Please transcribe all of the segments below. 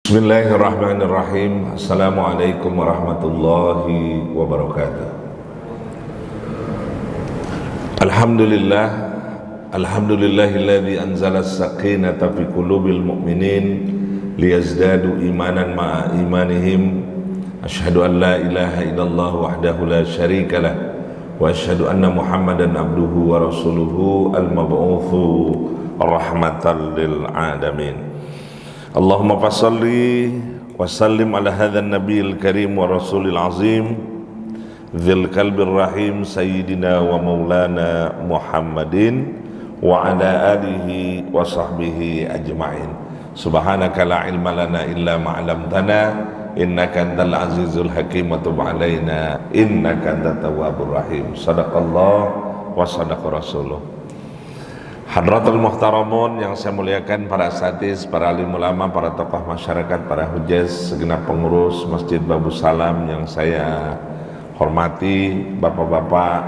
Bismillahirrahmanirrahim. Assalamualaikum warahmatullahi wabarakatuh. Alhamdulillah, alhamdulillahilladzi anzala as-sakinata fi qulubil mu'minin liyazdadu imanan ma'a imanihim. Asyhadu an la ilaha illallah wahdahu la syarikalah wa asyhadu anna Muhammadan abduhu wa rasuluhu al-mab'utsu rahmatan lil alamin. Allahumma fassalli wa sallim ala hadzal nabiyil karim wa rasulil azim dzil qalbir rahim sayyidina wa maulana Muhammadin wa ala alihi wa sahbihi ajma'in. Subhanaka la ilma lana illa ma 'allamtana innaka antal azizul hakim wa tub 'alaina innaka antat tawwabur rahim. Shadaqallah wa shadaqa rasuluh. Hadratul muhtaramun yang saya muliakan, para asatidz, para alim ulama, para tokoh masyarakat, para hujjaz, segenap pengurus Masjid Babu Salam yang saya hormati, bapak-bapak,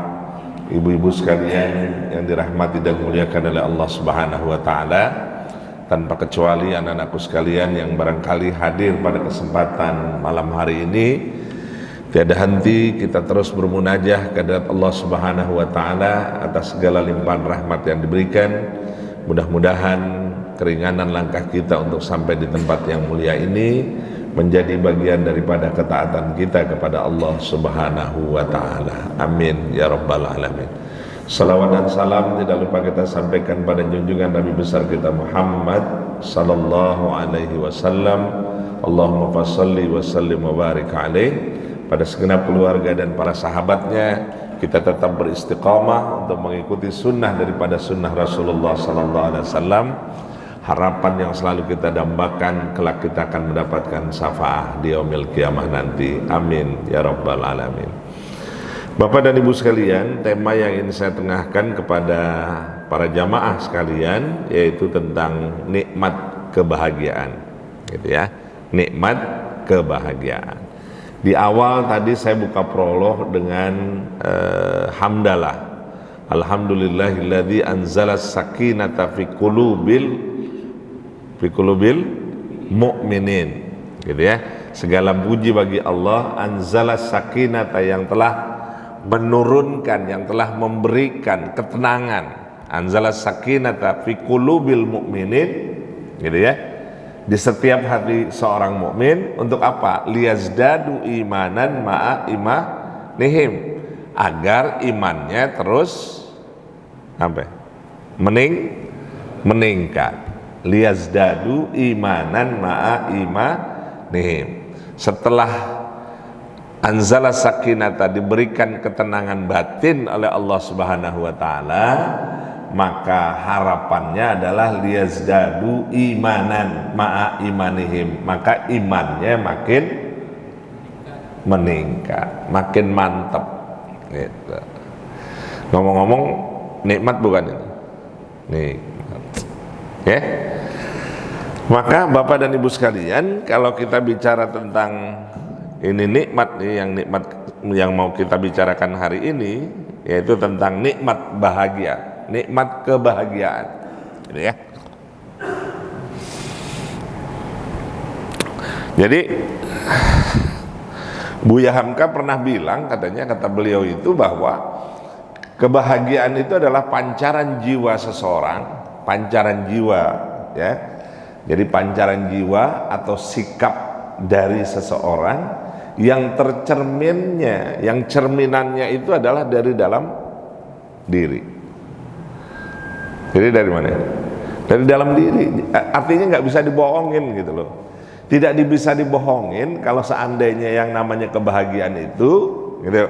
ibu-ibu sekalian yang dirahmati dan dimuliakan oleh Allah Subhanahu wa taala, tanpa kecuali anak-anakku sekalian yang barangkali hadir pada kesempatan malam hari ini. Tiada henti kita terus bermunajah kepada Allah Subhanahu wa taala atas segala limpahan rahmat yang diberikan. Mudah-mudahan keringanan langkah kita untuk sampai di tempat yang mulia ini menjadi bagian daripada ketaatan kita kepada Allah Subhanahu wa taala. Amin ya rabbal alamin. Salawat dan salam tidak lupa kita sampaikan pada junjungan Nabi besar kita Muhammad sallallahu alaihi wasallam. Allahumma fassalli wa sallim wa barik alaihi. Pada segenap keluarga dan para sahabatnya, kita tetap beristiqamah untuk mengikuti sunnah daripada sunnah Rasulullah sallallahu alaihi wasallam. Harapan yang selalu kita dambakan, kelak kita akan mendapatkan syafaat di yaumil qiyamah nanti. Amin ya rabbal alamin. Bapak dan ibu sekalian, tema yang ingin saya tengahkan kepada para jamaah sekalian yaitu tentang nikmat kebahagiaan, gitu ya. Nikmat kebahagiaan. Di awal tadi saya buka prolog dengan hamdalah. Alhamdulillahilladzi anzala sakinata fi qulubil mu'minin, gitu ya. Segala puji bagi Allah, anzala sakinata, yang telah menurunkan, yang telah memberikan ketenangan. Anzala sakinata fi qulubil mu'minin, gitu ya, di setiap hati seorang mukmin. Untuk apa? Liyazdadu imanan ma'a imanihim, agar imannya terus meningkat. Liyazdadu imanan ma'a imanihim. Setelah anzala sakinata, diberikan ketenangan batin oleh Allah Subhanahu wa taala, maka harapannya adalah liyazdadu imanan ma'a imanihim, maka imannya makin meningkat, makin mantap, gitu. Ngomong-ngomong, nikmat bukan ini? Nikmat, ya. Maka bapak dan ibu sekalian, kalau kita bicara tentang ini nikmat nih, yang mau kita bicarakan hari ini, yaitu tentang nikmat bahagia, nikmat kebahagiaan, gitu ya. Jadi Buya Hamka pernah bilang, kata beliau itu, bahwa kebahagiaan itu adalah pancaran jiwa seseorang, pancaran jiwa, ya. Jadi pancaran jiwa atau sikap dari seseorang yang tercerminnya, yang cerminannya itu adalah dari dalam diri. Jadi dari mana? Dari dalam diri. Artinya nggak bisa dibohongin, gitu loh. Tidak bisa dibohongin kalau seandainya yang namanya kebahagiaan itu, gitu,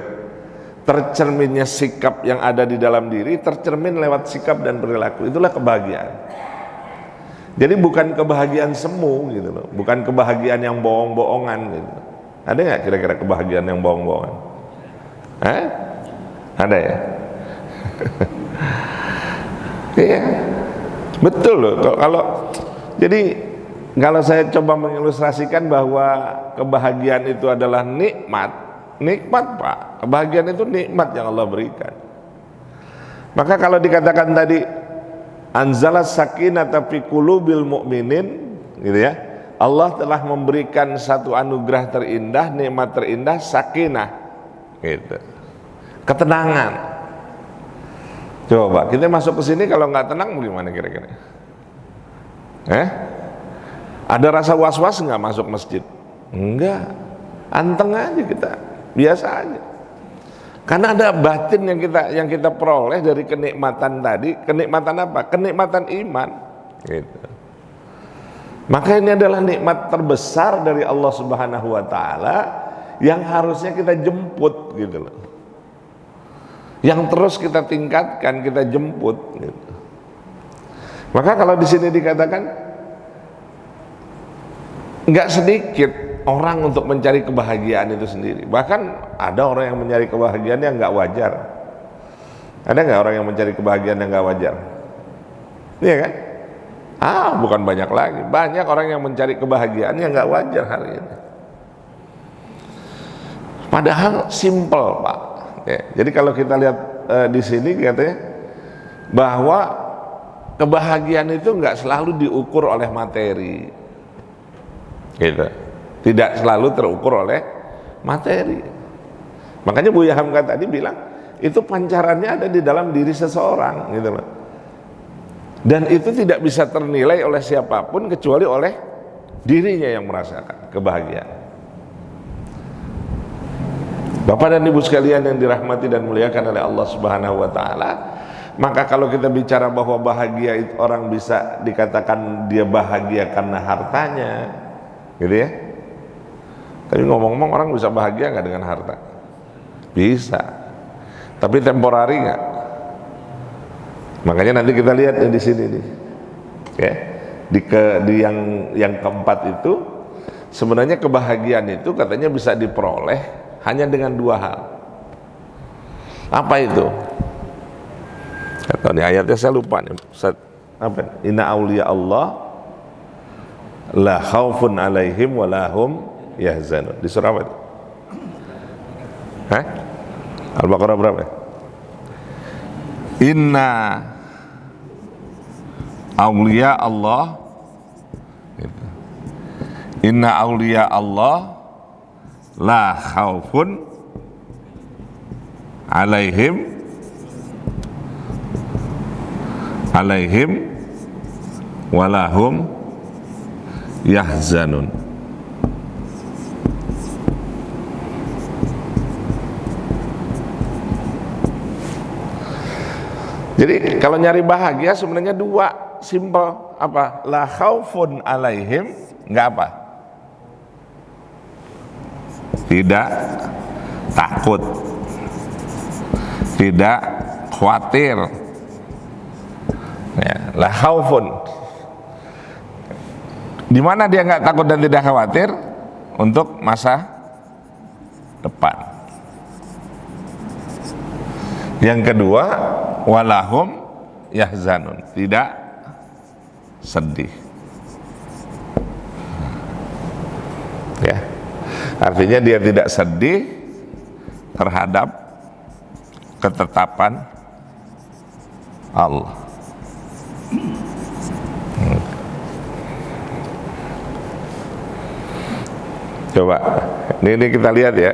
tercerminnya sikap yang ada di dalam diri, tercermin lewat sikap dan perilaku. Itulah kebahagiaan. Jadi bukan kebahagiaan semu, gitu loh. Bukan kebahagiaan yang bohong-bohongan, gitu. Ada nggak kira-kira kebahagiaan yang bohong-bohongan? Ada ya? Iya, betul loh. Kalau saya coba mengilustrasikan bahwa kebahagiaan itu adalah nikmat Pak. Kebahagiaan itu nikmat yang Allah berikan. Maka kalau dikatakan tadi anzala sakinata fi qulubil mu'minin, gitu ya, Allah telah memberikan satu anugerah terindah, nikmat terindah, sakinah, gitu, ketenangan. Coba kita masuk ke sini kalau nggak tenang bagaimana kira-kira? Ada rasa was-was nggak masuk masjid? Enggak, anteng aja kita, biasa aja. Karena ada batin yang kita peroleh dari kenikmatan tadi. Kenikmatan apa? Kenikmatan iman, gitu. Maka ini adalah nikmat terbesar dari Allah Subhanahu wa taala yang harusnya kita jemput, gitu loh. Yang terus kita tingkatkan, kita jemput, gitu. Maka kalau di sini dikatakan nggak sedikit orang untuk mencari kebahagiaan itu sendiri. Bahkan ada orang yang mencari kebahagiaan yang nggak wajar. Ada nggak orang yang mencari kebahagiaan yang nggak wajar? Iya kan? Bukan banyak lagi. Banyak orang yang mencari kebahagiaan yang nggak wajar hari ini. Padahal simple, Pak. Ya, jadi kalau kita lihat di sini katanya bahwa kebahagiaan itu nggak selalu diukur oleh materi, gitu. Tidak selalu terukur oleh materi. Makanya Buya Hamka tadi bilang itu pancarannya ada di dalam diri seseorang, gitu loh. Dan itu tidak bisa ternilai oleh siapapun kecuali oleh dirinya yang merasakan kebahagiaan. Bapak dan Ibu sekalian yang dirahmati dan muliakan oleh Allah Subhanahu wa taala, maka kalau kita bicara bahwa bahagia itu orang bisa dikatakan dia bahagia karena hartanya, gitu ya. Tapi ngomong-ngomong orang bisa bahagia nggak dengan harta? Bisa. Tapi temporari nggak? Makanya nanti kita lihat di sini nih, ya, di yang keempat itu sebenarnya kebahagiaan itu katanya bisa diperoleh hanya dengan dua hal. Apa itu? Atau di ayatnya saya lupa nih. Apa? Inna auliya Allah la khaufun alaihim wa lahum yahzanun. Di surah apa itu? Al-Baqarah berapa? Inna auliya Allah, inna auliya Allah la khaufun alaihim walahum yahzanun. Jadi kalau nyari bahagia sebenarnya dua, simple. Apa? La khaufun alaihim, enggak apa? Tidak takut, tidak khawatir. Ya, la khaufun. Di mana dia nggak takut dan tidak khawatir? Untuk masa depan. Yang kedua, walahum yahzanun, tidak sedih. Ya, artinya dia tidak sedih terhadap ketetapan Allah. Coba, ini kita lihat ya,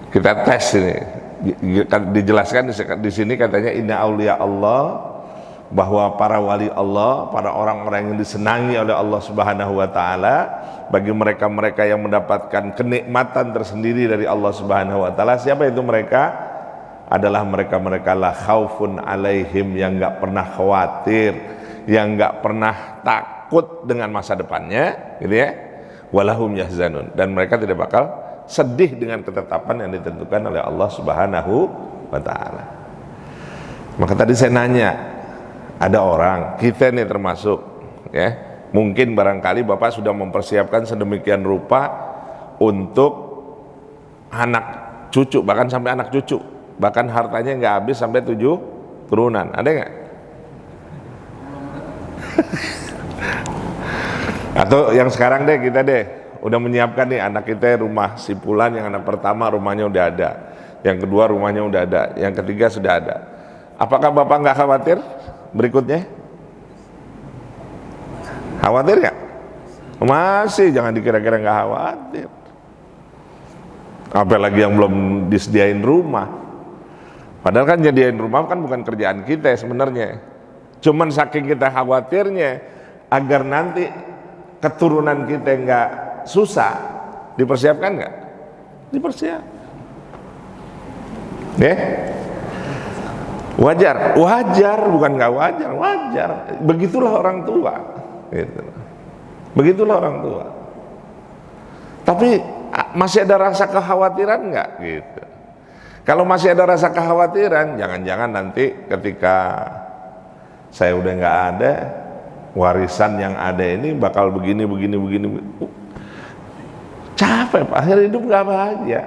kita tes ini. Dijelaskan di sini katanya inna auliya Allah, bahwa para wali Allah, para orang-orang yang disenangi oleh Allah Subhanahu wa taala, bagi mereka-mereka yang mendapatkan kenikmatan tersendiri dari Allah Subhanahu wa taala. Siapa itu mereka? Adalah mereka-mereka la khaufun alaihim, yang enggak pernah khawatir, yang enggak pernah takut dengan masa depannya, gitu ya. Walahum yahzanun, dan mereka tidak bakal sedih dengan ketetapan yang ditentukan oleh Allah Subhanahu wa taala. Maka tadi saya nanya, ada orang, kita nih termasuk, ya, mungkin barangkali Bapak sudah mempersiapkan sedemikian rupa untuk anak cucu, bahkan sampai anak cucu, bahkan hartanya nggak habis sampai 7 turunan. Ada nggak? Atau yang sekarang deh, kita deh udah menyiapkan nih anak kita rumah simpulan, yang anak pertama rumahnya udah ada, yang kedua rumahnya udah ada, yang ketiga sudah ada. Apakah Bapak nggak khawatir berikutnya? Khawatir nggak? Masih, jangan dikira-kira nggak khawatir. Apalagi yang belum disediain rumah. Padahal kan nyediain rumah kan bukan kerjaan kita sebenarnya. Cuman saking kita khawatirnya agar nanti keturunan kita nggak susah, dipersiapkan nggak? Dipersiapkan. Ya, wajar, bukan nggak wajar, wajar. Begitulah orang tua, gitu. Begitulah orang tua. Tapi masih ada rasa kekhawatiran nggak? Gitu. Kalau masih ada rasa kekhawatiran, jangan-jangan nanti ketika saya udah nggak ada, warisan yang ada ini bakal begini. Capek Pak, akhir hidup nggak bahagia,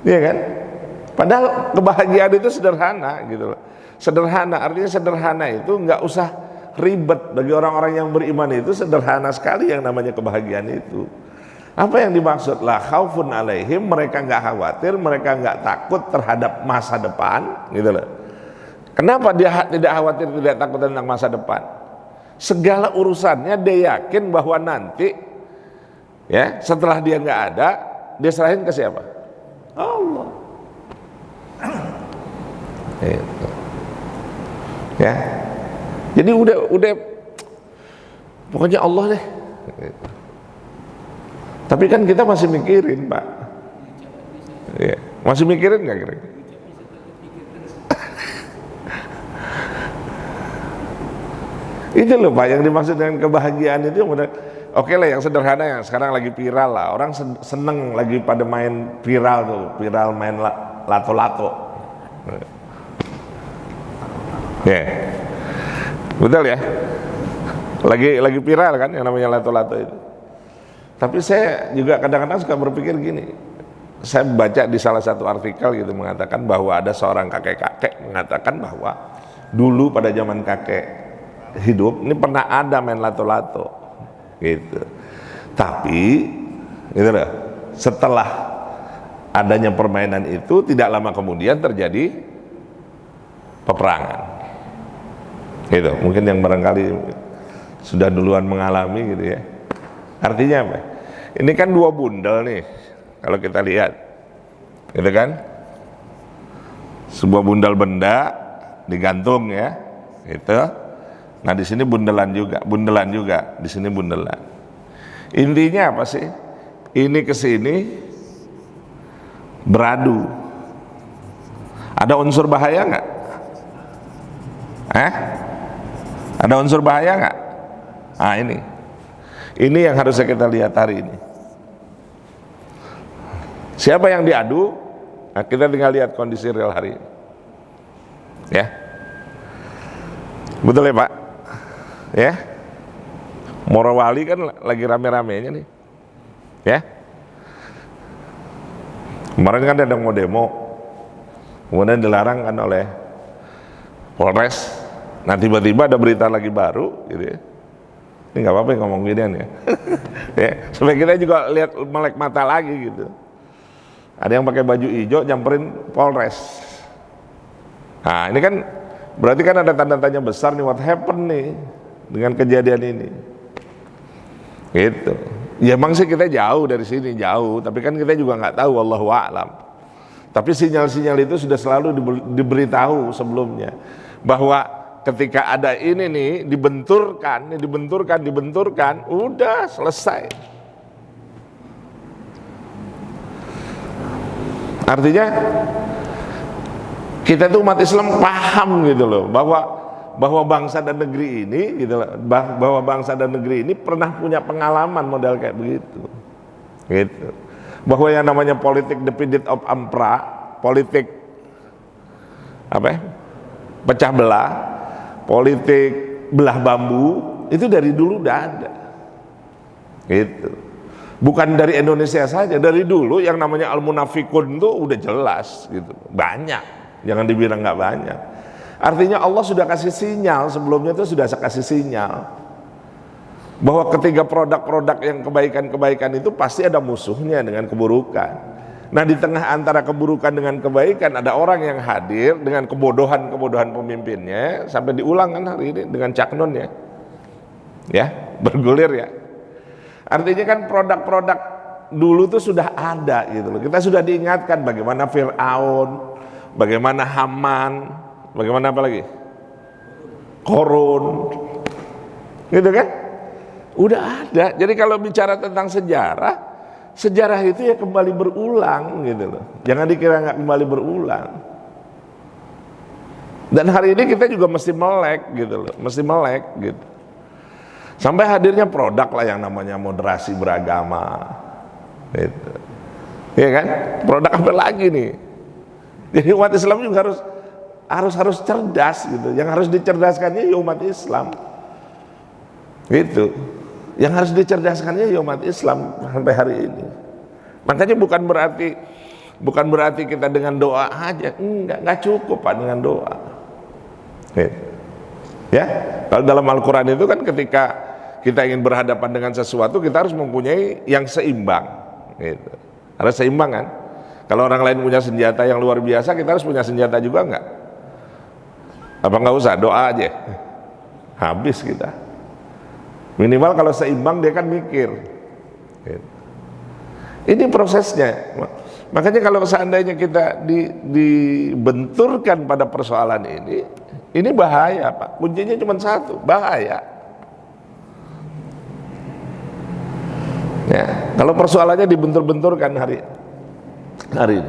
iya kan? Padahal kebahagiaan itu sederhana gitu loh. Sederhana, artinya sederhana itu nggak usah ribet. Bagi orang-orang yang beriman itu sederhana sekali yang namanya kebahagiaan itu. Apa yang dimaksud? La khaufun alaihim, mereka nggak khawatir, mereka nggak takut terhadap masa depan gitu loh. Kenapa dia tidak khawatir, tidak takut tentang masa depan? Segala urusannya dia yakin bahwa nanti ya setelah dia nggak ada, dia serahin ke siapa? Allah. Itu. Ya. Jadi udah pokoknya Allah deh. Gitu. Tapi kan kita masih mikirin, Pak. Ya. Masih mikirin nggak kira-kira? Itu loh Pak, yang dimaksud dengan kebahagiaan itu oke lah, yang sederhana yang sekarang lagi viral lah. Orang seneng lagi pada main viral tuh, viral main lato-lato. Ya, betul ya. Lagi viral kan yang namanya lato-lato itu. Tapi saya juga kadang-kadang suka berpikir gini. Saya baca di salah satu artikel gitu mengatakan bahwa ada seorang kakek-kakek mengatakan bahwa dulu pada zaman kakek hidup ini pernah ada main lato-lato gitu. Tapi gitu loh, setelah adanya permainan itu tidak lama kemudian terjadi peperangan. Gitu. Mungkin yang barangkali sudah duluan mengalami gitu ya. Artinya apa? Ini kan dua bundel nih kalau kita lihat. Gitu kan? Sebuah bundel benda digantung ya. Gitu. Nah di sini bundelan juga, di sini bundelan. Intinya apa sih? Ini ke sini beradu. Ada unsur bahaya nggak? Ada unsur bahaya nggak? Nah ini yang harusnya kita lihat hari ini. Siapa yang diadu? Nah, kita tinggal lihat kondisi real hari ini. Ya, betul ya Pak? Ya, Morowali kan lagi rame-ramenya nih, ya. Kemarin kan ada mau demo, kemudian dilarang kan oleh Polres. Nah tiba-tiba ada berita lagi baru, gitu ya. Ini nggak apa-apa ngomong ginian ya. Ya, supaya kita juga lihat melek mata lagi gitu. Ada yang pakai baju hijau nyamperin Polres. Nah ini kan berarti kan ada tanda tanya besar nih, what happened nih dengan kejadian ini gitu. Ya emang sih kita jauh dari sini, jauh, tapi kan kita juga nggak tahu, wallahu a'lam. Tapi sinyal-sinyal itu sudah selalu diberitahu sebelumnya bahwa ketika ada ini nih dibenturkan, udah selesai. Artinya kita tuh umat Islam paham gitu loh bahwa bangsa dan negeri ini gitu loh, bahwa bangsa dan negeri ini pernah punya pengalaman model kayak begitu. Gitu. Bahwa yang namanya politik divided of ampera, politik apa ya? Pecah belah, politik belah bambu itu dari dulu udah ada. Gitu. Bukan dari Indonesia saja, dari dulu yang namanya al-munafikun itu udah jelas gitu. Banyak, jangan dibilang nggak banyak. Artinya Allah sudah kasih sinyal, sebelumnya itu sudah kasih sinyal bahwa ketiga produk-produk yang kebaikan-kebaikan itu pasti ada musuhnya dengan keburukan. Nah di tengah antara keburukan dengan kebaikan ada orang yang hadir dengan kebodohan-kebodohan pemimpinnya, sampai diulang kan hari ini dengan Cak Nun ya, bergulir ya. Artinya kan produk-produk dulu tuh sudah ada gitu loh. Kita sudah diingatkan bagaimana Fir'aun, bagaimana Haman, bagaimana apa lagi? Korun. Gitu kan? Udah ada. Jadi kalau bicara tentang sejarah, sejarah itu ya kembali berulang gitu loh. Jangan dikira nggak kembali berulang. Dan hari ini kita juga mesti melek gitu loh, mesti melek gitu. Sampai hadirnya produk lah yang namanya moderasi beragama. Gitu. Iya kan? Produk apa lagi nih? Jadi umat Islam juga harus cerdas gitu. Yang harus dicerdaskannya ya umat Islam. Gitu. Yang harus dicerdaskannya ya umat Islam sampai hari ini. Makanya bukan berarti kita dengan doa aja. Enggak cukup Pak dengan doa. Gitu. Ya, kalau dalam Al-Quran itu kan ketika kita ingin berhadapan dengan sesuatu, kita harus mempunyai yang seimbang. Gitu. Harus seimbang kan? Kalau orang lain punya senjata yang luar biasa, kita harus punya senjata juga enggak? Apa enggak usah, doa aja. Habis kita. Minimal kalau seimbang dia kan mikir. Gitu. Ini prosesnya. Makanya kalau seandainya kita dibenturkan pada persoalan ini bahaya Pak. Kuncinya cuma satu, bahaya. Ya, kalau persoalannya dibentur-benturkan hari ini.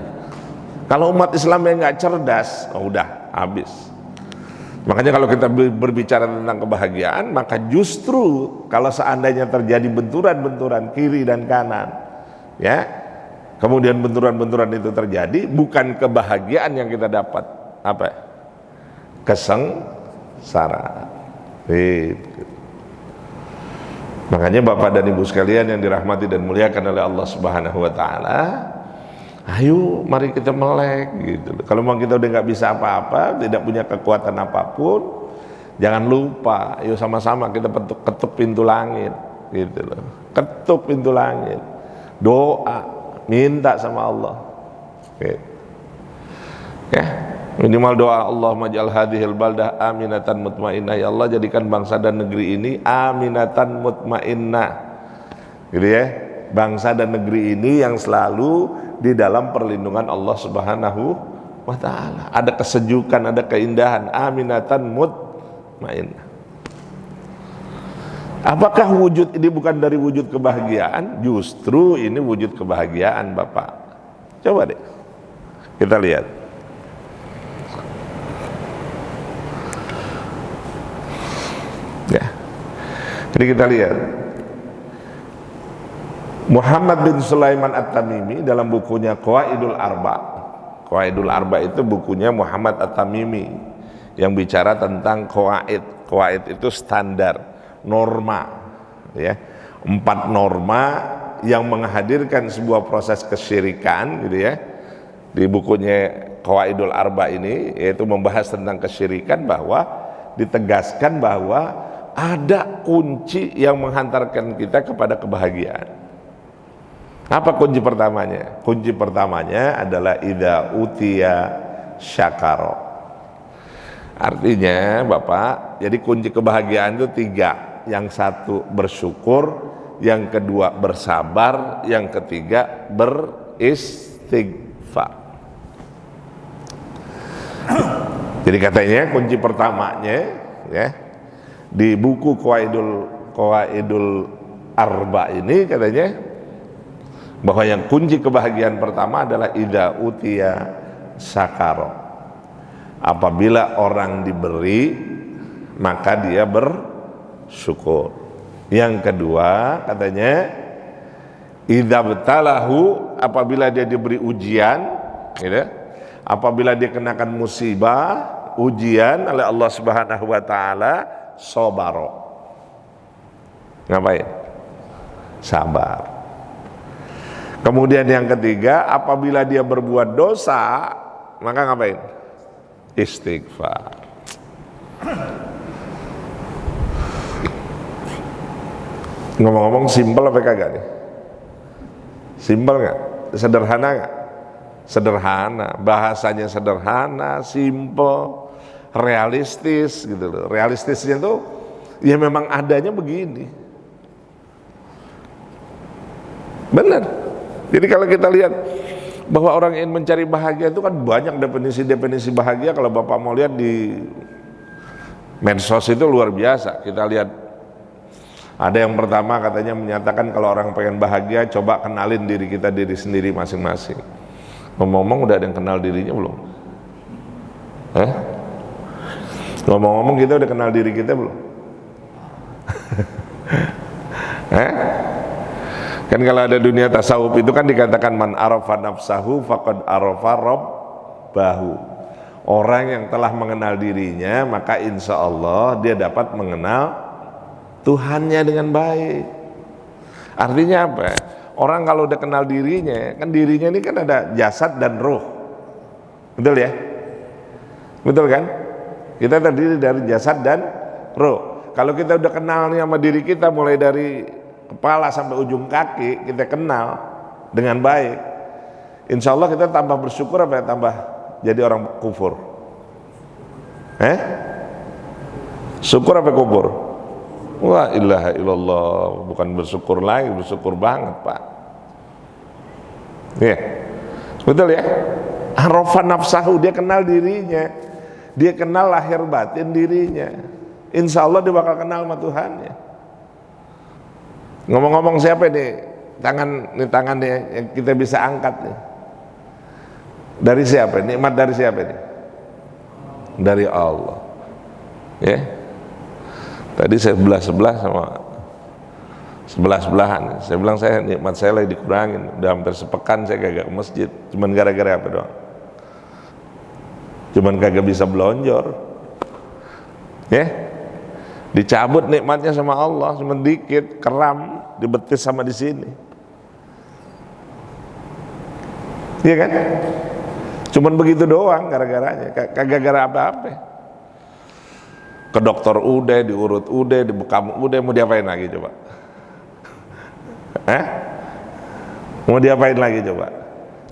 Kalau umat Islam yang nggak cerdas, udah habis. Makanya kalau kita berbicara tentang kebahagiaan, maka justru kalau seandainya terjadi benturan-benturan kiri dan kanan, ya, kemudian benturan-benturan itu terjadi, bukan kebahagiaan yang kita dapat, apa? Kesengsaraan. Makanya Bapak dan Ibu sekalian yang dirahmati dan muliakan oleh Allah Subhanahu wa taala, ayo mari kita melek gitu. Kalau memang kita udah nggak bisa apa-apa, tidak punya kekuatan apapun, jangan lupa, ayo sama-sama kita ketuk pintu langit gitu loh. Ketuk pintu langit. Doa, minta sama Allah. Gitu. Ya, minimal doa Allahumma ja'al hadhil baldah aminatan mutmainnah, ya Allah jadikan bangsa dan negeri ini aminatan mutmainnah. Gitu ya. Bangsa dan negeri ini yang selalu di dalam perlindungan Allah Subhanahu wa taala. Ada kesejukan, ada keindahan, aminatan mutmainnah. Apakah wujud ini bukan dari wujud kebahagiaan? Justru ini wujud kebahagiaan Bapak. Coba deh kita lihat. Ya. Jadi kita lihat Muhammad bin Sulaiman At-Tamimi dalam bukunya Qawaidul Arba. Qawaidul Arba itu bukunya Muhammad At-Tamimi yang bicara tentang qawaid. Qawaid itu standar, norma, ya. 4 norma yang menghadirkan sebuah proses kesyirikan gitu ya. Di bukunya Qawaidul Arba ini yaitu membahas tentang kesyirikan, bahwa ditegaskan bahwa ada kunci yang menghantarkan kita kepada kebahagiaan. Apa kunci pertamanya? Kunci pertamanya adalah idza utiya syakara. Artinya Bapak, jadi kunci kebahagiaan itu 3. Yang satu bersyukur, yang kedua bersabar, yang ketiga beristighfar. Jadi katanya kunci pertamanya ya di buku Qawaidul Arba ini katanya bahwa yang kunci kebahagiaan pertama adalah idza utiya syakara. Apabila orang diberi maka dia bersyukur. Yang kedua katanya idza batalahu, apabila dia diberi ujian gitu, apabila dia kenakan musibah, ujian oleh Allah Subhanahu wa taala, sabaro. Ngapain? Sabar. Kemudian yang ketiga, apabila dia berbuat dosa, maka ngapain? Istighfar. Ngomong-ngomong simpel apa kagak nih? Simpel nggak? Sederhana nggak? Sederhana, bahasanya sederhana, simpel, realistis gitu loh. Realistisnya tuh ya memang adanya begini. Benar. Jadi kalau kita lihat bahwa orang ingin mencari bahagia itu kan banyak definisi-definisi bahagia. Kalau Bapak mau lihat di medsos itu luar biasa. Kita lihat ada yang pertama katanya menyatakan kalau orang pengen bahagia coba kenalin diri kita diri sendiri masing-masing. Ngomong-ngomong udah ada yang kenal dirinya belum? Ngomong-ngomong kita udah kenal diri kita belum? Kan kalau ada dunia tasawuf itu kan dikatakan man arafa nafsahu faqad arafa rabbahu. Orang yang telah mengenal dirinya maka insya Allah dia dapat mengenal Tuhannya dengan baik. Artinya apa? Orang kalau udah kenal dirinya, kan dirinya ini kan ada jasad dan roh. Betul ya? Betul kan? Kita terdiri dari jasad dan roh. Kalau kita udah kenal nih sama diri kita mulai dari kepala sampai ujung kaki, kita kenal dengan baik, insya Allah kita tambah bersyukur apa ya, tambah jadi orang kufur? Syukur apa kufur? Wa ilaha illallah, bukan bersyukur lagi, bersyukur banget Pak. Ya, betul ya? Arafa nafsahu, dia kenal dirinya, dia kenal lahir batin dirinya. Insya Allah dia bakal kenal sama Tuhannya. Ngomong-ngomong siapa nih tangan nih yang kita bisa angkat nih? Dari siapa? Nikmat dari siapa nih? Dari Allah. Ya. Tadi saya sebelah sama sebelahan. Saya bilang saya nikmat saya lagi dikurangin. Udah hampir sepekan saya kagak ke masjid. Cuman gara-gara apa doang? Cuman kagak bisa belonjor. Ya. Dicabut nikmatnya sama Allah, cuma dikit, keram, dibetis sama di sini. Iya kan? Cuman begitu doang gara-garanya, kagak gara apa-apa. Ke dokter udah, diurut udah, dibekam udah, mau diapain lagi coba? Mau diapain lagi coba?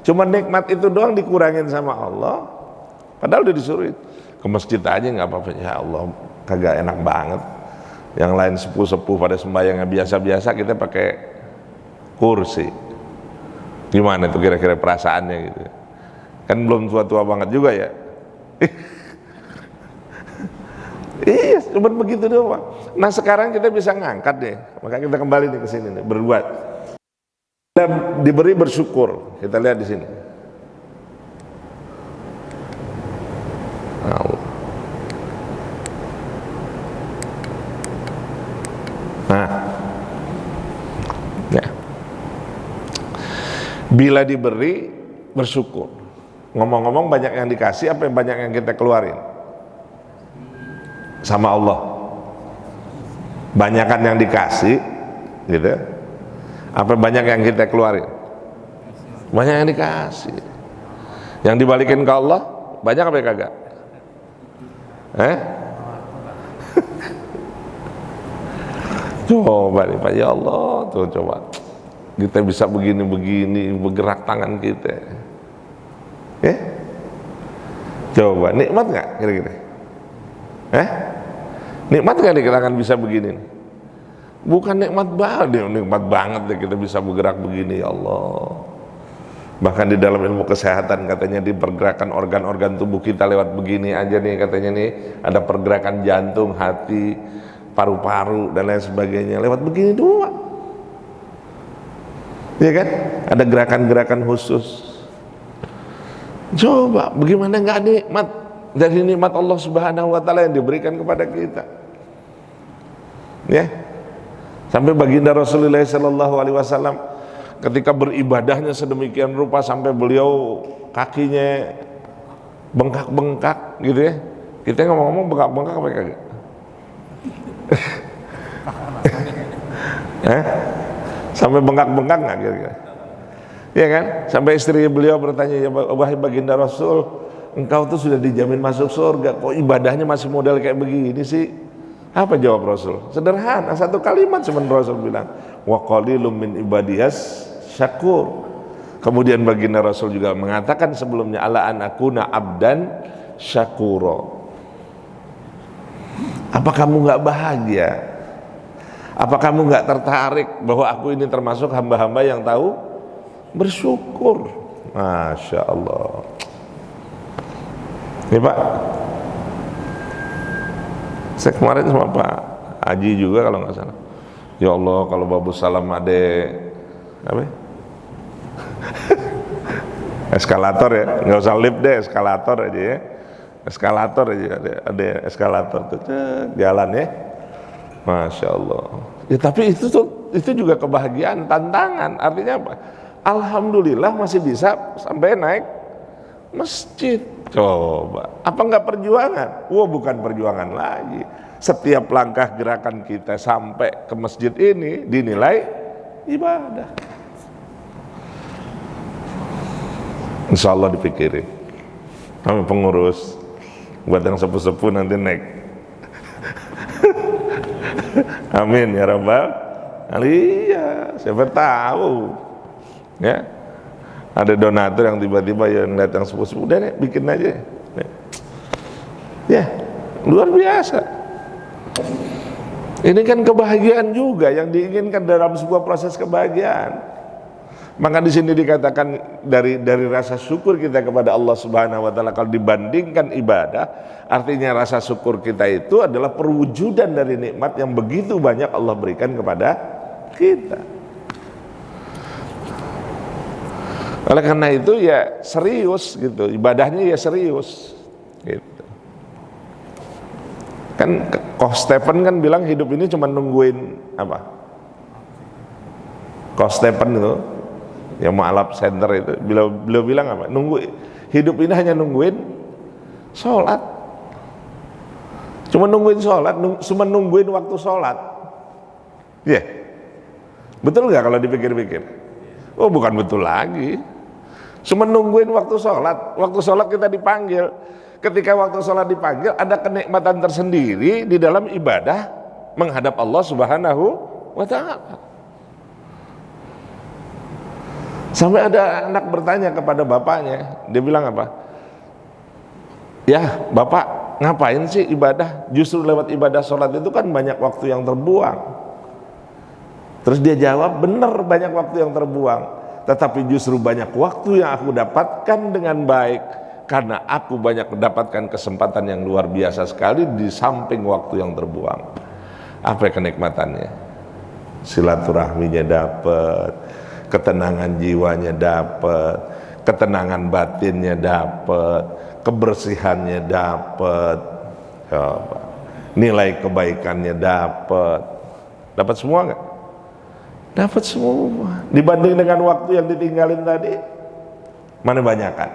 Cuma nikmat itu doang dikurangin sama Allah. Padahal udah disuruh ke masjid aja nggak apa-apa. Ya Allah, kagak enak banget. Yang lain sepuh-sepuh pada sembahyangnya biasa-biasa, kita pakai kursi. Gimana tuh kira-kira perasaannya gitu? Kan belum tua-tua banget juga ya. Iya, cuma begitu doang. Nah sekarang kita bisa ngangkat deh. Maka kita kembali nih ke sini nih, berbuat. Kita diberi bersyukur. Kita lihat di sini. Nah, ya. Bila diberi bersyukur. Ngomong-ngomong banyak yang dikasih, apa yang banyak yang kita keluarin? Sama Allah. Banyakan yang dikasih, gitu. Apa banyak yang kita keluarin? Banyak yang dikasih. Yang dibalikin ke Allah, banyak apa ya kagak? Coba nih Pak, ya Allah, tuh coba kita bisa begini-begini, bergerak tangan kita. Ya? Coba, nikmat nggak kira-kira? Nikmat nggak nih kita akan bisa begini? Bukan nikmat banget, nikmat banget deh kita bisa bergerak begini, ya Allah. Bahkan di dalam ilmu kesehatan katanya di pergerakan organ-organ tubuh kita lewat begini aja nih katanya nih, ada pergerakan jantung, hati, paru-paru dan lain sebagainya lewat begini doang. Ya kan? Ada gerakan-gerakan khusus. Coba bagaimana nggak nikmat dari nikmat Allah Subhanahu wa taala yang diberikan kepada kita. Ya. Sampai baginda Rasulullah sallallahu alaihi wasallam ketika beribadahnya sedemikian rupa sampai beliau kakinya bengkak-bengkak gitu ya. Kita ngomong-ngomong bengkak-bengkak apa kagak? Sampai bengkak-bengkak nggak kira-kira? Ya kan? Sampai istri beliau bertanya, ya wahai baginda Rasul, engkau tuh sudah dijamin masuk surga, kok ibadahnya masih model kayak begini sih? Apa jawab Rasul? Sederhana, satu kalimat cuman Rasul bilang, wa qalilum min ibadiyas syakur. Kemudian baginda Rasul juga mengatakan sebelumnya, ala an akuna abdan syakuro. Apa kamu nggak bahagia? Apa kamu nggak tertarik bahwa aku ini termasuk hamba-hamba yang tahu bersyukur? Masya Allah. Ini Pak, saya kemarin sama Pak Haji juga kalau nggak salah. Ya Allah, kalau Babu Salam ada apa? Eskalator ya, nggak usah lift deh, eskalator aja ya. Eskalator aja, ada eskalator tuh, jalan ya. Masya Allah. Ya tapi itu juga kebahagiaan, tantangan. Artinya apa? Alhamdulillah masih bisa sampai naik masjid. Coba, apa enggak perjuangan? Wah, bukan perjuangan lagi. Setiap langkah gerakan kita sampai ke masjid ini dinilai ibadah. Insya Allah dipikirin. Kami pengurus, buat yang sepuh-sepuh nanti naik. Amin ya Rabbal. Iya, siapa tahu ya ada donatur yang tiba-tiba yang datang sepuh-sepuh, udah nih bikin aja ya, luar biasa. Ini kan kebahagiaan juga yang diinginkan dalam sebuah proses kebahagiaan. Maka di sini dikatakan dari rasa syukur kita kepada Allah Subhanahu wa taala, kalau dibandingkan ibadah, artinya rasa syukur kita itu adalah perwujudan dari nikmat yang begitu banyak Allah berikan kepada kita. Oleh karena itu ya serius gitu, ibadahnya ya serius gitu. Kan Coach Stephen kan bilang hidup ini cuma nungguin apa? Coach Stephen itu yang mu'alaf center itu, beliau bilang apa? Hidup ini hanya nungguin sholat. Cuma nungguin sholat, cuma nungguin waktu sholat. Ya, yeah. Betul nggak kalau dipikir-pikir? Oh, bukan betul lagi. Cuma nungguin waktu sholat. Waktu sholat kita dipanggil. Ketika waktu sholat dipanggil, ada kenikmatan tersendiri di dalam ibadah menghadap Allah Subhanahu wa ta'ala. Sampai ada anak bertanya kepada bapaknya, dia bilang apa? Ya bapak, ngapain sih ibadah? Justru lewat ibadah sholat itu kan banyak waktu yang terbuang. Terus dia jawab, benar banyak waktu yang terbuang, tetapi justru banyak waktu yang aku dapatkan dengan baik, karena aku banyak mendapatkan kesempatan yang luar biasa sekali di samping waktu yang terbuang. Apa kenikmatannya? Silaturahminya dapat, ketenangan jiwanya dapat, ketenangan batinnya dapat, kebersihannya dapat, nilai kebaikannya dapat semua nggak? Dapat semua. Dibanding dengan waktu yang ditinggalin tadi, mana banyakan?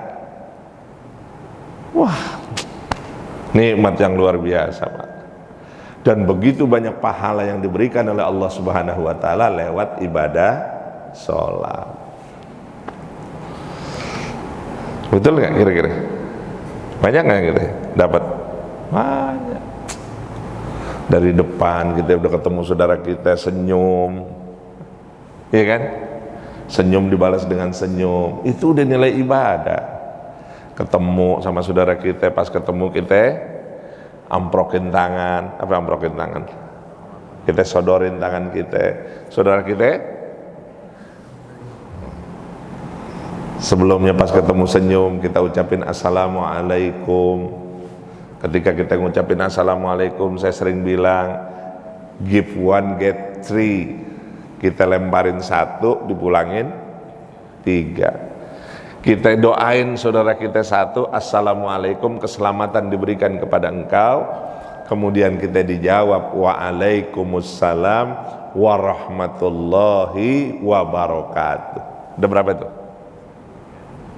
Wah, nikmat yang luar biasa Pak. Dan begitu banyak pahala yang diberikan oleh Allah Subhanahu wa ta'ala lewat ibadah sholat. Betul nggak kira-kira? Banyak nggak gitu? Dapat banyak. Dari depan kita udah ketemu saudara kita, senyum, ya kan? Senyum dibalas dengan senyum, itu udah nilai ibadah. Ketemu sama saudara kita, pas ketemu kita amprokin tangan, apa amprokin tangan? Kita sodorin tangan kita, saudara kita. Sebelumnya pas ketemu senyum, kita ucapin assalamualaikum. Ketika kita ngucapin assalamualaikum, saya sering bilang give one get three. Kita lemparin satu, dipulangin tiga. Kita doain saudara kita satu, assalamualaikum, keselamatan diberikan kepada engkau. Kemudian kita dijawab waalaikumsalam warahmatullahi wabarakatuh. Udah berapa itu?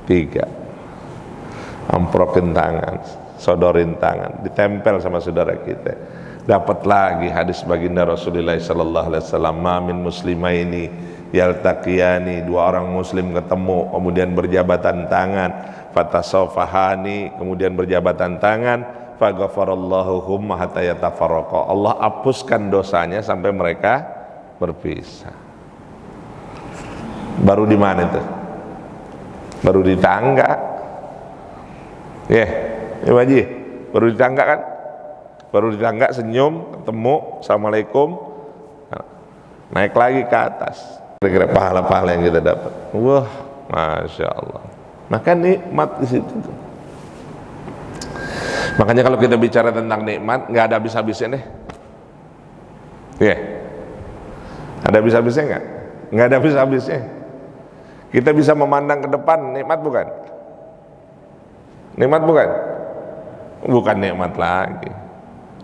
3. Amprokin tangan, sodorin tangan, ditempel sama saudara kita. Dapat lagi hadis baginda Rasulullah sallallahu alaihi wasallam, "Min muslimaini yaltaqiyani", 2 orang muslim ketemu kemudian berjabatan tangan, fatasafahani, kemudian berjabatan tangan, faghfarallahu humma hatta yatafarraqa, Allah hapuskan dosanya sampai mereka berpisah. Baru di mana itu? Baru di tangga. Ya Pak Haji, baru di tangga kan? Baru di tangga senyum, ketemu, assalamualaikum. naik lagi ke atas. Kira-kira pahala-pahala yang kita dapat. Wah, masya Allah. Maka nikmat di situ. Makanya kalau kita bicara tentang nikmat, nggak ada habis-habisnya deh. Ya, ada habis-habisnya nggak? Nggak ada habis-habisnya. Kita bisa memandang ke depan, nikmat bukan? Nikmat bukan? Bukan nikmat lagi.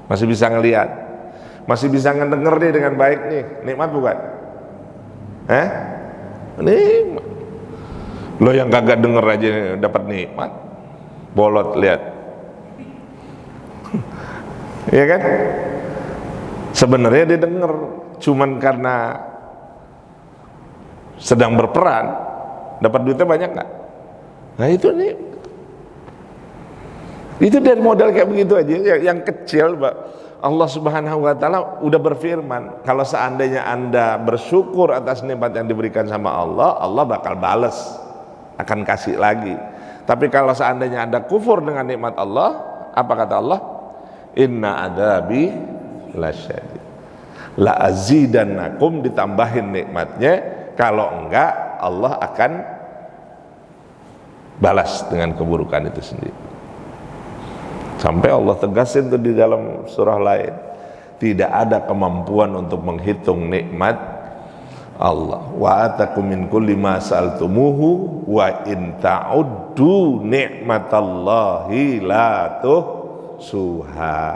Masih bisa ngelihat, masih bisa ngedenger nih dengan baik nih, nikmat bukan? Nikmat. Lo yang kagak denger aja dapat nikmat, bolot lihat. Iya kan? Sebenarnya dia denger, cuman karena sedang berperan, dapat duitnya banyak nggak? Nah itu nih, itu dari modal kayak begitu aja, yang kecil, Pak. Allah Subhanahu wa Ta'ala udah berfirman, kalau seandainya Anda bersyukur atas nikmat yang diberikan sama Allah, Allah bakal bales, akan kasih lagi. Tapi kalau seandainya Anda kufur dengan nikmat Allah, apa kata Allah? Inna adabi lasyadid, la azidannakum, ditambahin nikmatnya, kalau enggak Allah akan balas dengan keburukan itu sendiri. Sampai Allah tegasin tuh di dalam surah lain, tidak ada kemampuan untuk menghitung nikmat Allah. Wa atakum min kulli ma sa'altumuhu wa in ta'uddu ni'matallahi la tuhsuha.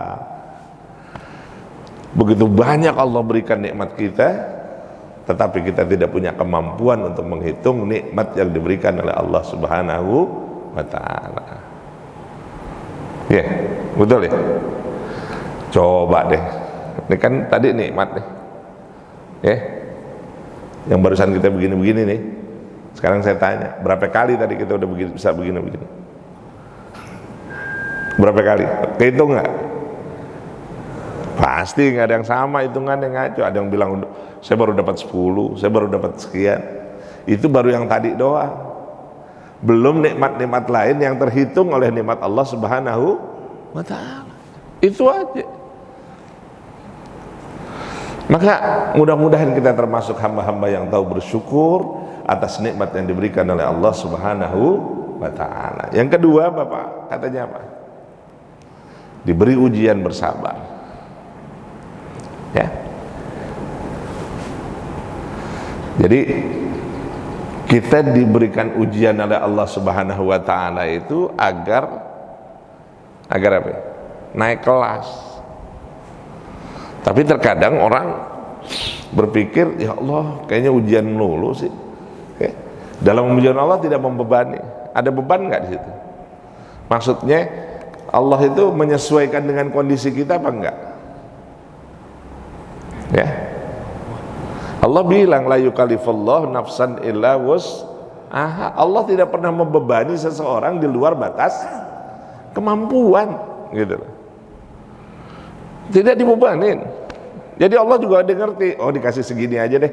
Begitu banyak Allah berikan nikmat kita, tetapi kita tidak punya kemampuan untuk menghitung nikmat yang diberikan oleh Allah Subhanahu wa Ta'ala. Ya, betul ya. Coba deh, ini kan tadi nikmat nih, ya, yang barusan kita begini-begini nih. Sekarang saya tanya, berapa kali tadi kita udah bisa begini-begini? Berapa kali? Kehitung nggak? Pasti nggak ada yang sama hitungannya, ngaco. Ada yang bilang saya baru dapat 10, saya baru dapat sekian. Itu baru yang tadi doang. Belum nikmat-nikmat lain yang terhitung oleh nikmat Allah Subhanahu wa Ta'ala. Itu aja. Maka mudah-mudahan kita termasuk hamba-hamba yang tahu bersyukur atas nikmat yang diberikan oleh Allah Subhanahu wa Ta'ala. Yang kedua, Bapak, katanya apa? Diberi ujian bersabar. Ya. Jadi kita diberikan ujian oleh Allah Subhanahu wa Ta'ala itu agar apa? Naik kelas. Tapi terkadang orang berpikir, ya Allah, kayaknya ujian melulu sih. Okay. Dalam ujian Allah tidak membebani. Ada beban nggak di situ? Maksudnya Allah itu menyesuaikan dengan kondisi kita apa enggak? Ya. Allah bilang la yukallifullahu nafsan illa wus'aha. Allah tidak pernah membebani seseorang di luar batas kemampuan, gitu. Tidak dibebanin. Jadi Allah juga ada ngerti, oh dikasih segini aja deh,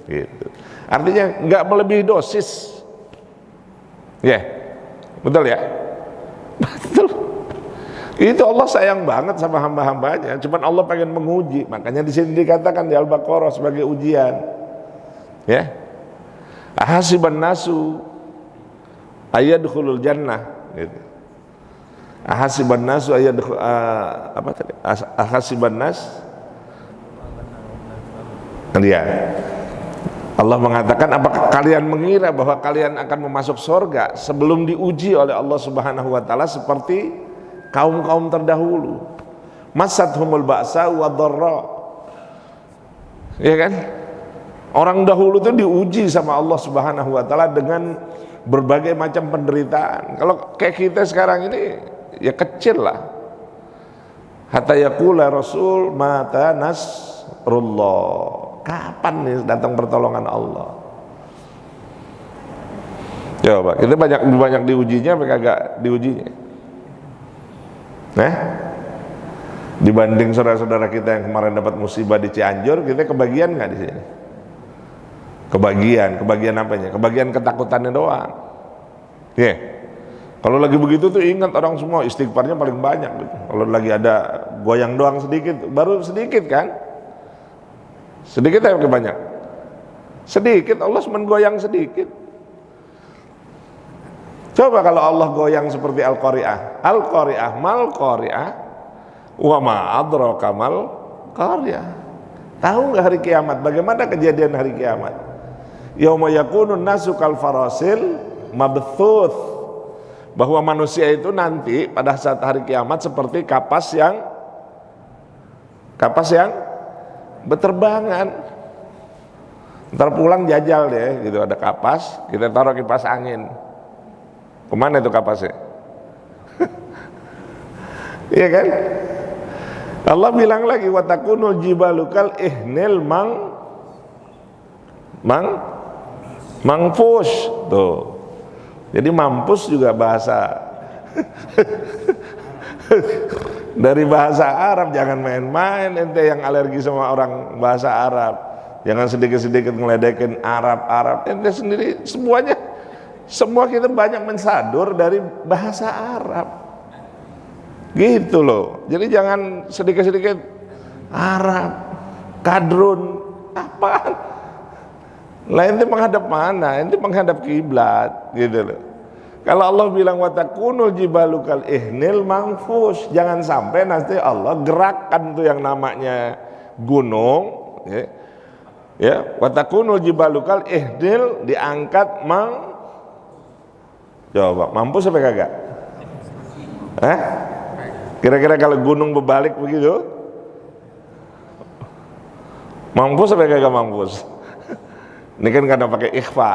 gitu. Artinya nggak melebihi dosis. Ya, betul ya? Betul. Itu Allah sayang banget sama hamba-hambanya. Cuman Allah pengen menguji. Makanya di sini dikatakan di Al-Baqarah sebagai ujian. Ya. Ahasiban nasu ayadkhulul jannah, gitu. Ahasiban nasu apa tadi? Ahasiban nas. Dia. Allah mengatakan, apakah kalian mengira bahwa kalian akan memasuk surga sebelum diuji oleh Allah Subhanahu wa Ta'ala seperti kaum-kaum terdahulu? Masathumul ba'sa wa dharra. Ya kan? Orang dahulu itu diuji sama Allah Subhanahu wa Ta'ala dengan berbagai macam penderitaan. Kalau kayak kita sekarang ini ya kecil lah. Hatta yaqula Rasul mata nasrullah. Kapan nih datang pertolongan Allah? Coba, kita banyak diujinya apa kagak diujinya? Nah, dibanding saudara-saudara kita yang kemarin dapat musibah di Cianjur, kita kebagian nggak di sini? Kebagian apanya? Kebagian ketakutannya doang. Ya, kalau lagi begitu tuh ingat orang semua istighfarnya paling banyak gitu. Kalau lagi ada goyang doang sedikit, baru sedikit kan? Sedikit atau banyak? Sedikit. Allah cuma goyang sedikit. Coba kalau Allah goyang seperti Al-Qari'ah. Al-Qari'ah mal Qari'ah wa ma adraka mal Qari'ah. Tahu nggak hari kiamat? Bagaimana kejadian hari kiamat? Yauma yakunun nasu kal farasil mabthuth. Bahwa manusia itu nanti pada saat hari kiamat seperti kapas yang berterbangan. Ntar pulang jajal deh, gitu, ada kapas, kita taruh kipas angin. Kemana itu kapasnya? Iya kan? Allah bilang lagi watakunul jibalukal ihnil mangfush tuh. Jadi mampus juga bahasa dari bahasa Arab. Jangan main-main ente yang alergi sama orang bahasa Arab. Jangan sedikit-sedikit ngeledekin Arab. Ente sendiri semua kita banyak mensadur dari bahasa Arab. Gitu loh. Jadi jangan sedikit-sedikit Arab, kadrun, apaan? Lah ente menghadap mana? Ente menghadap kiblat, gitu loh. Kalau Allah bilang watakunul jibalukal ihnil mangfush, jangan sampai nanti Allah gerakkan tuh yang namanya gunung, ya. Watakunul jibalukal ihnil diangkat coba mampus sampai kagak? Kira-kira kalau gunung berbalik begitu, mampus sampai kagak mampus? Ini kan karena pakai ikhfa,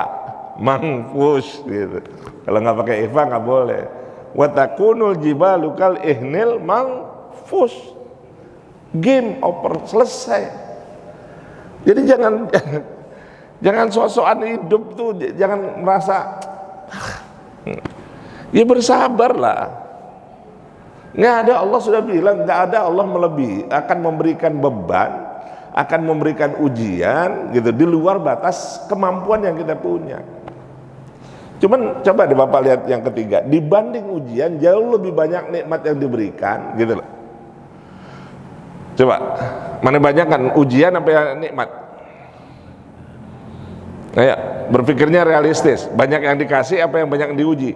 mangfush gitu. Kalau nggak pakai ikhfa nggak boleh. Watakunul jibalukal ihnil mangfush. Game over, selesai. Jadi jangan sok-sokan hidup tuh, jangan merasa ya bersabarlah. Nggak ada, Allah sudah bilang nggak ada Allah melebihi, akan memberikan beban, akan memberikan ujian gitu di luar batas kemampuan yang kita punya. Cuman coba deh Bapak lihat yang ketiga, dibanding ujian jauh lebih banyak nikmat yang diberikan gitu loh. Coba mana banyak kan ujian apa yang nikmat? Kayak berpikirnya realistis, banyak yang dikasih apa yang banyak yang diuji?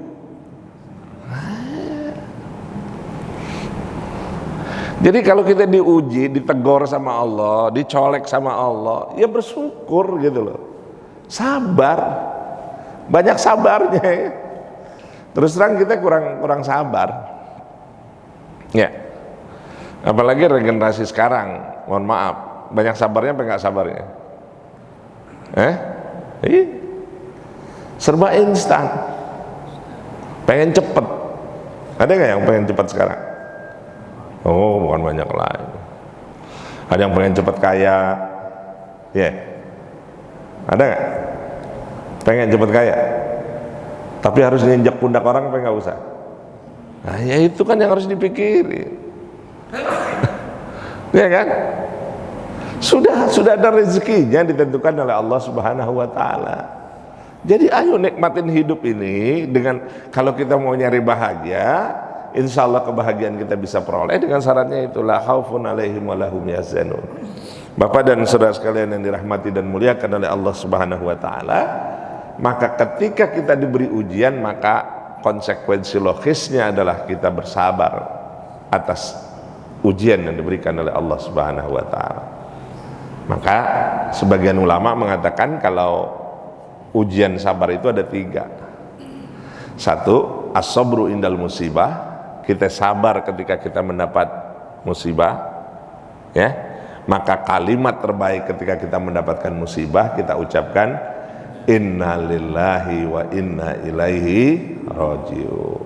Jadi kalau kita diuji, ditegur sama Allah, dicolek sama Allah, ya bersyukur gitu loh. Sabar, banyak sabarnya. Terus terang kita kurang sabar. Ya, apalagi regenerasi sekarang, mohon maaf, banyak sabarnya apa enggak sabarnya? Serba instan, pengen cepet. Ada nggak yang pengen cepet sekarang? Oh, bukan banyak lain. Ada yang pengen cepat kaya, ya? Ada nggak? Pengen cepat kaya, tapi harus nginjak pundak orang, apa nggak usah? Nah, ya itu kan yang harus dipikirin, ya kan? Sudah ada rezekinya ditentukan oleh Allah Subhanahu Wa Taala. Jadi ayo nikmatin hidup ini dengan, kalau kita mau nyari bahagia, insya Allah kebahagiaan kita bisa peroleh dengan syaratnya itulah khaufun alaihim walahum yahzanun. Bapak dan saudara sekalian yang dirahmati dan muliakan oleh Allah Subhanahu Wa Taala, maka ketika kita diberi ujian, maka konsekuensi logisnya adalah kita bersabar atas ujian yang diberikan oleh Allah Subhanahu Wa Taala. Maka sebagian ulama mengatakan kalau ujian sabar itu ada 3. Satu, as-sabru indal musibah, kita sabar ketika kita mendapat musibah, ya. Maka kalimat terbaik ketika kita mendapatkan musibah kita ucapkan inna lillahi wa inna ilaihi rajiun.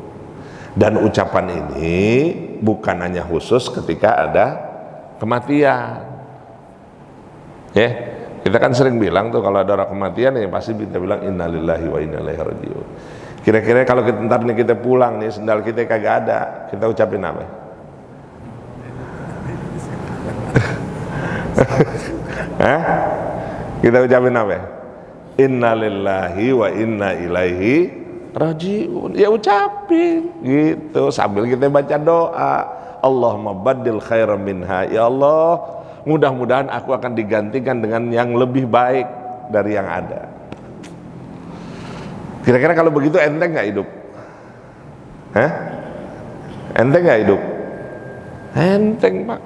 Dan ucapan ini bukan hanya khusus ketika ada kematian, ya. Kita kan sering bilang tuh kalau ada orang kematian ya pasti kita bilang inna lillahi wa inna ilaihi rajiun. Kira-kira kalau ntar nih kita pulang nih, sendal kita kagak ada, kita ucapin apa? Hah? Kita ucapin apa? Inna lillahi wa inna ilaihi rajiun. Ya ucapin gitu sambil kita baca doa. Allahumma baddil khairan minha. Ya Allah, mudah-mudahan aku akan digantikan dengan yang lebih baik dari yang ada. Kira-kira kalau begitu enteng nggak hidup? Hah? Enteng nggak hidup? Enteng, Pak.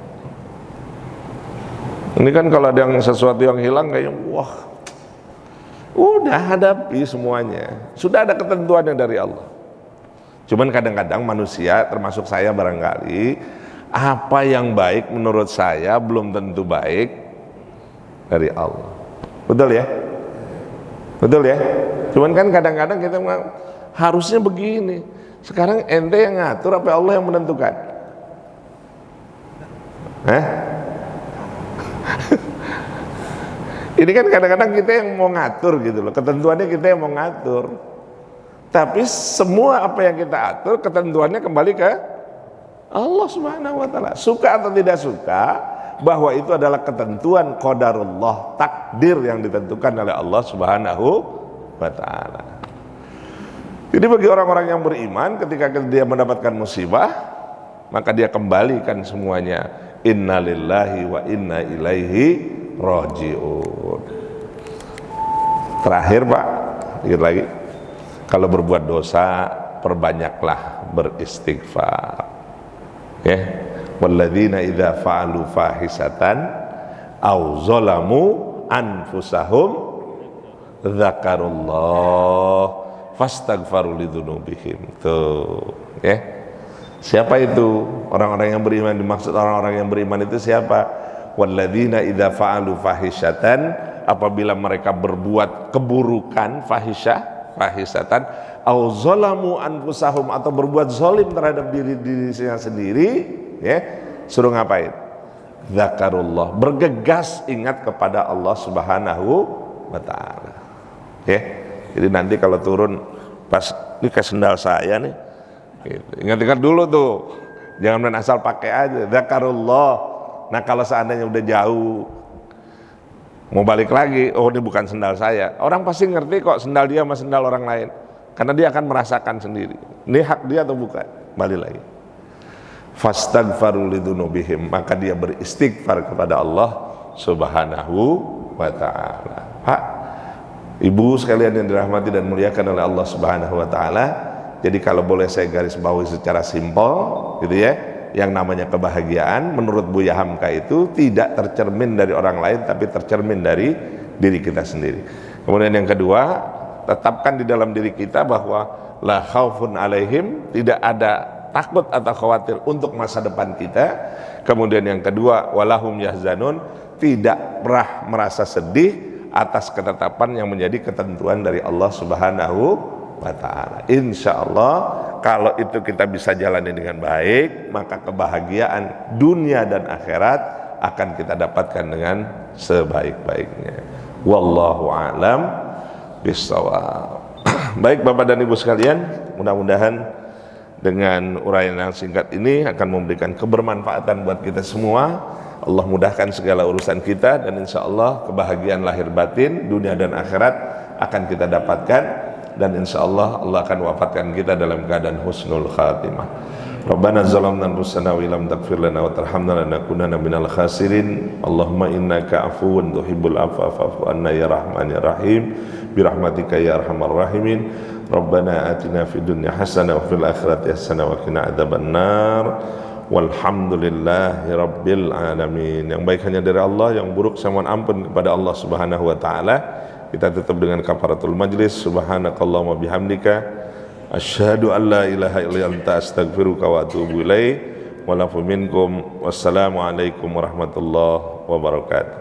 Ini kan kalau ada yang sesuatu yang hilang kayak wah, udah hadapi semuanya. Sudah ada ketentuannya dari Allah. Cuman kadang-kadang manusia, termasuk saya barangkali, apa yang baik menurut saya belum tentu baik dari Allah. Betul ya? Betul ya? Cuman kan kadang-kadang kita harusnya begini. Sekarang ente yang ngatur apa Allah yang menentukan? Hah? Ini kan kadang-kadang kita yang mau ngatur gitu loh, ketentuannya kita yang mau ngatur. Tapi semua apa yang kita atur, ketentuannya kembali ke Allah Subhanahu wa taala. Suka atau tidak suka, bahwa itu adalah ketentuan qadarullah, takdir yang ditentukan oleh Allah Subhanahu wa taala. Jadi bagi orang-orang yang beriman, ketika dia mendapatkan musibah, maka dia kembalikan semuanya, innalillahi wa inna ilaihi raji'un. Terakhir Pak, dikit lagi, kalau berbuat dosa perbanyaklah beristighfar. Ya, walladzina idza fa'alu fahisatan aw zalamu anfusahum dzakarullah fastaghfaru lidzunubihim. Tuh, ya. Siapa itu orang-orang yang beriman? Dimaksud orang-orang yang beriman itu siapa? Walladzina idza fa'alu fahisatan, apabila mereka berbuat keburukan, fahisatan, au zalamu anfusahum, atau berbuat zalim terhadap dirinya sendiri, ya, suruh ngapain? Zakarullah, bergegas ingat kepada Allah Subhanahu wa taala. Ya. Jadi nanti kalau turun pas ini ke sendal saya nih, gitu. Ingat-ingat dulu tuh. Jangan main asal pakai aja. Zakarullah. Nah, kalau seandainya udah jauh mau balik lagi, oh ini bukan sendal saya, orang pasti ngerti kok sendal dia sama sendal orang lain, karena dia akan merasakan sendiri ini hak dia atau bukan. Balik lagi, fastaghfaru lidzunubihim, maka dia beristighfar kepada Allah Subhanahu wa taala. Pak, Ibu sekalian yang dirahmati dan muliakan oleh Allah Subhanahu wa taala, jadi kalau boleh saya garis bawahi secara simpel gitu ya, yang namanya kebahagiaan menurut Buya Hamka itu tidak tercermin dari orang lain, tapi tercermin dari diri kita sendiri. Kemudian yang kedua, tetapkan di dalam diri kita bahwa la khaufun alaihim, tidak ada takut atau khawatir untuk masa depan kita. Kemudian yang kedua, walahum yahzanun, tidak pernah merasa sedih atas ketetapan yang menjadi ketentuan dari Allah Subhanahu wa ta'ala. Insya Allah kalau itu kita bisa jalani dengan baik, maka kebahagiaan dunia dan akhirat akan kita dapatkan dengan sebaik-baiknya. Wallahu a'lam bishawab. Baik Bapak dan Ibu sekalian, mudah-mudahan dengan uraian yang singkat ini akan memberikan kebermanfaatan buat kita semua. Allah mudahkan segala urusan kita, dan insya Allah kebahagiaan lahir batin dunia dan akhirat akan kita dapatkan, dan insya Allah Allah akan wafatkan kita dalam keadaan husnul khatimah. Rabbana zalamna anfusana wa illam taghfir lana wa tarhamna lanakunanna minal khasirin. Allahumma innaka afuwun tuhibbul afwa fa'fu anna ya rahman ya rahim birahmatika ya arhamar rahimin. Rabbana atina fid dunya hasanah wa fil akhirati hasanah wa qina adzabannar. Walhamdulillahi rabbil alamin. Yang baik hanya dari Allah, yang buruk saya mohon ampun kepada Allah Subhanahu wa taala. Kita tutup dengan kafaratul majlis. Subhanakallahumma bihamdika asyhadu an la ilaha illa anta astaghfiruka wa atubu ilaik. Wa lafu minkum. Wassalamualaikum warahmatullahi wabarakatuh.